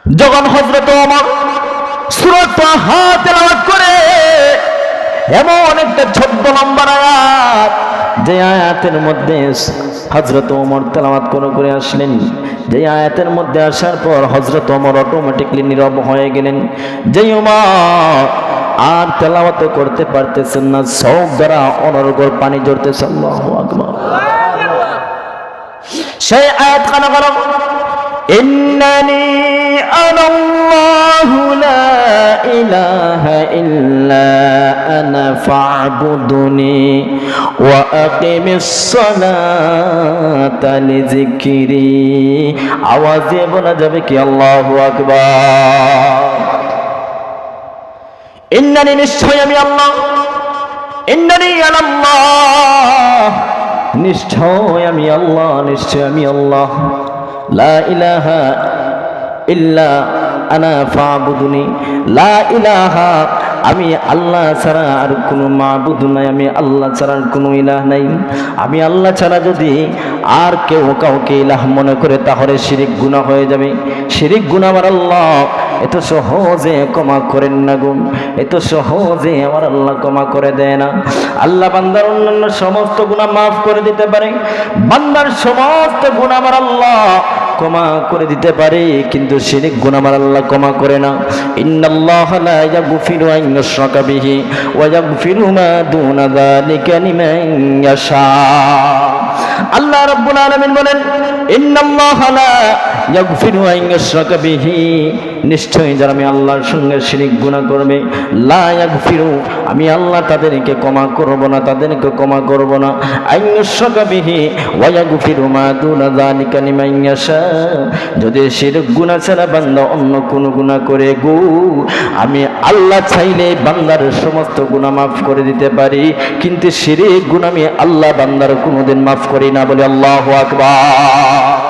যখন হযরত ওমর সূরা তাহা তেলাওয়াত করে, এমন একটা ছোট্ট লম্বা আয়াত, যে আয়াতের মধ্যে হযরত ওমর তেলাওয়াত করে আসলেন, যে আয়াতের মধ্যে আসার পর হযরত ওমর অটোমেটিকলি নীরব হয়ে গেলেন। যে ওমর আর তেলাওয়াত করতে পারতেছেন না, চোখ দ্বারা অনর্গল পানি ঝরতেছে। আল্লাহু আকবার। সেই আয়াত কানা করো, ইন্নানি আনাল্লাহু লা ইলাহা ইল্লা আনা ফা'বুদুনি ওয়া আকিমিস সালাতা লিযিকরি। আওয়াজে বলা যাবে কি আল্লাহু আকবার। ইন্নানি, নিশ্চয় আমি আল্লাহ, ইন্নানি আনাল্লাহ, নিশ্চয় আমি আল্লাহ, নিশ্চয় আমি আল্লাহ, লা ইলাহা ইল্লা আনা ফা'বুদুনি, লা ইলাহা, আমি আল্লাহ ছাড়া আর কোনো মাবুদ নাই, আমি আল্লাহ ছাড়া আর কোনো ইলাহ নাই। আমি আল্লাহ ছাড়া যদি আর কেউ কাউকে ইলাহ মনে করে তাহলে শিরিক গুনাহ হয়ে যাবে। শিরিক গুনাহ আমার আল্লাহ এত সহজে ক্ষমা করেন না গুণ, এত সহজে আমার আল্লাহ ক্ষমা করে দেয় না। আল্লাহ বান্দার অন্যান্য সমস্ত গুনাহ মাফ করে দিতে পারে, বান্দার সমস্ত গুনাহ আমার আল্লাহ ক্ষমা করে দিতে পারে, কিন্তু শিরিক গুনাহ আমার আল্লাহ ক্ষমা করে না। ইন্নাল্লাহা লা ইয়াগফিরু আন ইউশরাকা বিহি ওয়া ইয়াগফিরু মা দুনা যালিকা লিমান ইয়াশা। আল্লাহ রাব্বুল আলামিন বলেন, ইন্নাল্লাহা লা ইয়াগফিরু আন ইউশরাকা বিহি, নিশ্চয়ই যারা আমি আল্লাহর সঙ্গে শিরিক গুনাহ করবে, লা ইয়াগফিরু, আমি আল্লাহ তাদেরকে ক্ষমা করব না, তাদেরকে ক্ষমা করব না। আন ইউশরাকা বিহি ওয়া ইয়াগফিরু মা দুনা যালিকা লিমান ইয়াশা, যদি শিরক গুনাহ ছাড়া বান্দা অন্য কোনো গুনাহ করে গো, আমি আল্লাহ চাইলে বান্দার সমস্ত গুনাহ মাফ করে দিতে পারি, কিন্তু শিরক গুনাহ আমি আল্লাহ বান্দার কোনোদিন মাফ করি না। বলে আল্লাহু আকবার।